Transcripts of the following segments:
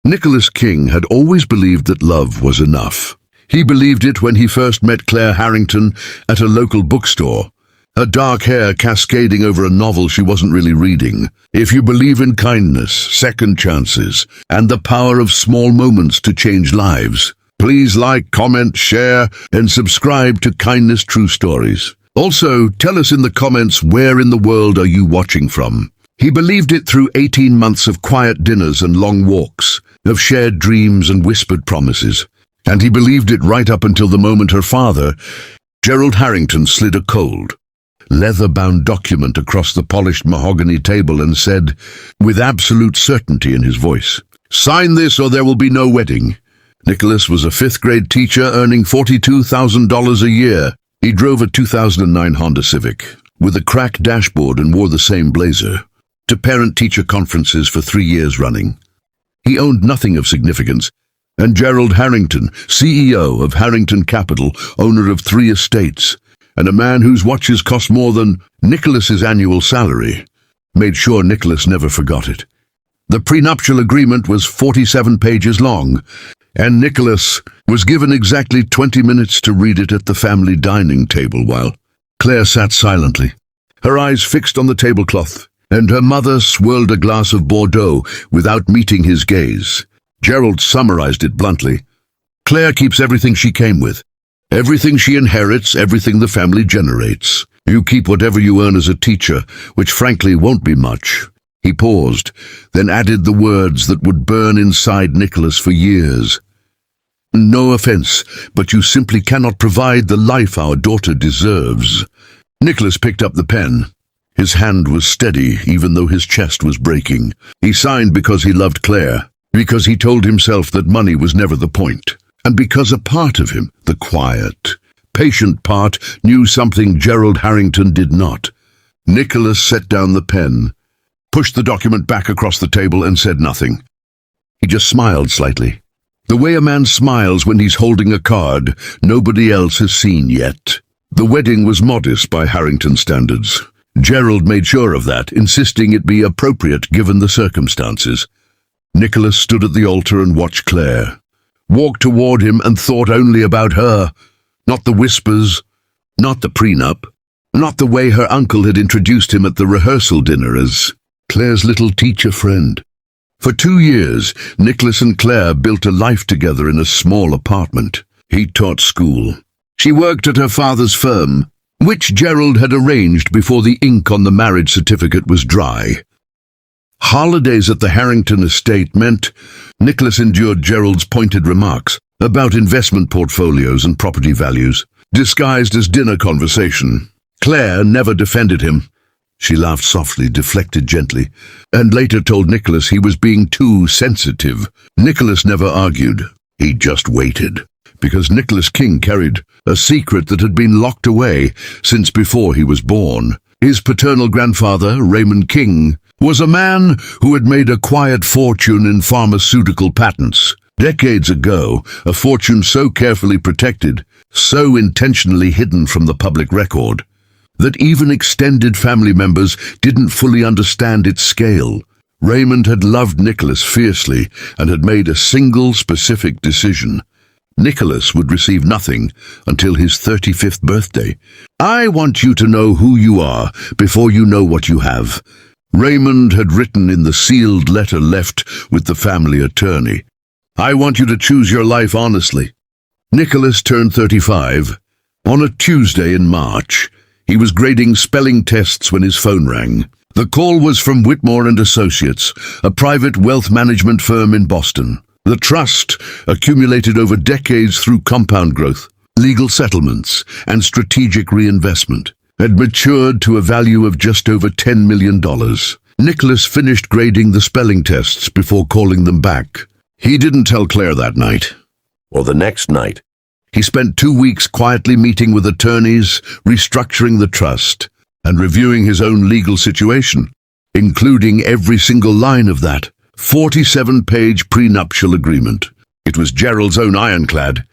Nicholas King had always believed that love was enough. He believed it when he first met Claire Harrington at a local bookstore, her dark hair cascading over a novel she wasn't really reading. If you believe in kindness, second chances, and the power of small moments to change lives, please like, comment, share, and subscribe to Kindness True Stories. Also, tell us in the comments where in the world are you watching from. He believed it through 18 months of quiet dinners and long walks, of shared dreams and whispered promises. And he believed it right up until the moment her father, Gerald Harrington, slid a cold, leather-bound document across the polished mahogany table and said, with absolute certainty in his voice, "Sign this or there will be no wedding." Nicholas was a fifth-grade teacher earning $42,000 a year. He drove a 2009 Honda Civic with a cracked dashboard and wore the same blazer to parent-teacher conferences for 3 years running. He owned nothing of significance, and Gerald Harrington, CEO of Harrington Capital, owner of 3 estates, and a man whose watches cost more than Nicholas's annual salary, made sure Nicholas never forgot it. The prenuptial agreement was 47 pages long, and Nicholas was given exactly 20 minutes to read it at the family dining table while Claire sat silently, her eyes fixed on the tablecloth, and her mother swirled a glass of Bordeaux without meeting his gaze. Gerald summarized it bluntly. "Claire keeps everything she came with. Everything she inherits, everything the family generates. You keep whatever you earn as a teacher, which frankly won't be much." He paused, then added the words that would burn inside Nicholas for years. "No offense, but you simply cannot provide the life our daughter deserves." Nicholas picked up the pen. His hand was steady, even though his chest was breaking. He signed because he loved Claire, because he told himself that money was never the point, and because a part of him, the quiet, patient part, knew something Gerald Harrington did not. Nicholas set down the pen, pushed the document back across the table, and said nothing. He just smiled slightly, the way a man smiles when he's holding a card nobody else has seen yet. The wedding was modest by Harrington standards. Gerald made sure of that, insisting it be appropriate given the circumstances. Nicholas stood at the altar and watched Claire, walked toward him and thought only about her, not the whispers, not the prenup, not the way her uncle had introduced him at the rehearsal dinner as Claire's little teacher friend. For 2 years, Nicholas and Claire built a life together in a small apartment. He taught school. She worked at her father's firm, which Gerald had arranged before the ink on the marriage certificate was dry. Holidays at the Harrington estate meant Nicholas endured Gerald's pointed remarks about investment portfolios and property values, disguised as dinner conversation. Claire never defended him. She laughed softly, deflected gently, and later told Nicholas he was being too sensitive. Nicholas never argued. He just waited, because Nicholas King carried a secret that had been locked away since before he was born. His paternal grandfather, Raymond King, was a man who had made a quiet fortune in pharmaceutical patents. Decades ago, a fortune so carefully protected, so intentionally hidden from the public record, that even extended family members didn't fully understand its scale. Raymond had loved Nicholas fiercely and had made a single specific decision. Nicholas would receive nothing until his 35th birthday. "I want you to know who you are before you know what you have," Raymond had written in the sealed letter left with the family attorney. "I want you to choose your life honestly." Nicholas turned 35 on a Tuesday in March. He was grading spelling tests when his phone rang. The call was from Whitmore and Associates, a private wealth management firm in Boston. The trust, accumulated over decades through compound growth, legal settlements, and strategic reinvestment, had matured to a value of just over $10 million. Nicholas finished grading the spelling tests before calling them back. He didn't tell Claire that night, or the next night. He spent 2 weeks quietly meeting with attorneys, restructuring the trust, and reviewing his own legal situation, including every single line of that 47-page prenuptial agreement. It was Gerald's own ironclad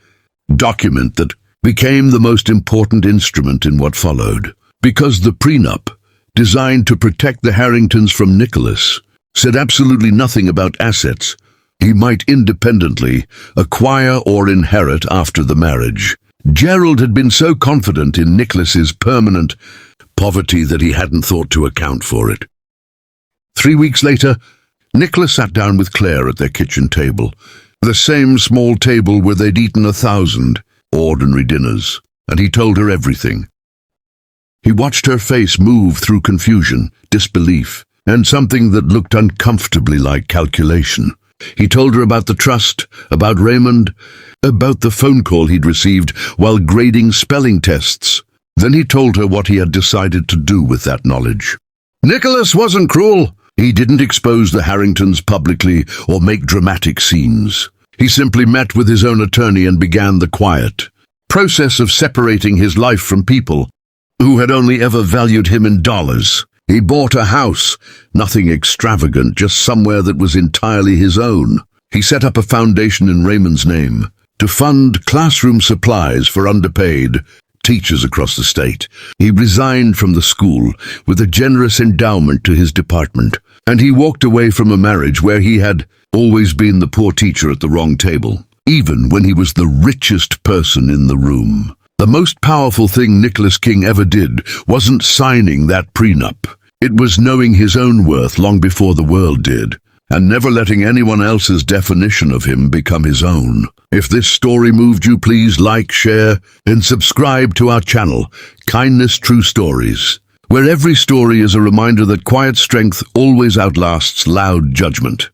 document that became the most important instrument in what followed, because the prenup, designed to protect the Harringtons from Nicholas, said absolutely nothing about assets he might independently acquire or inherit after the marriage. Gerald had been so confident in Nicholas's permanent poverty that he hadn't thought to account for it. 3 weeks later, Nicholas sat down with Claire at their kitchen table, the same small table where they'd eaten 1,000 ordinary dinners, and he told her everything. He watched her face move through confusion, disbelief, and something that looked uncomfortably like calculation. He told her about the trust, about Raymond, about the phone call he'd received while grading spelling tests. Then he told her what he had decided to do with that knowledge. Nicholas wasn't cruel. He didn't expose the Harringtons publicly or make dramatic scenes. He simply met with his own attorney and began the quiet process of separating his life from people who had only ever valued him in dollars. He bought a house, nothing extravagant, just somewhere that was entirely his own. He set up a foundation in Raymond's name to fund classroom supplies for underpaid teachers across the state. He resigned from the school with a generous endowment to his department, and he walked away from a marriage where he had always been the poor teacher at the wrong table, even when he was the richest person in the room. The most powerful thing Nicholas King ever did wasn't signing that prenup. It was knowing his own worth long before the world did, and never letting anyone else's definition of him become his own. If this story moved you, please like, share, and subscribe to our channel, Kindness True Stories, where every story is a reminder that quiet strength always outlasts loud judgment.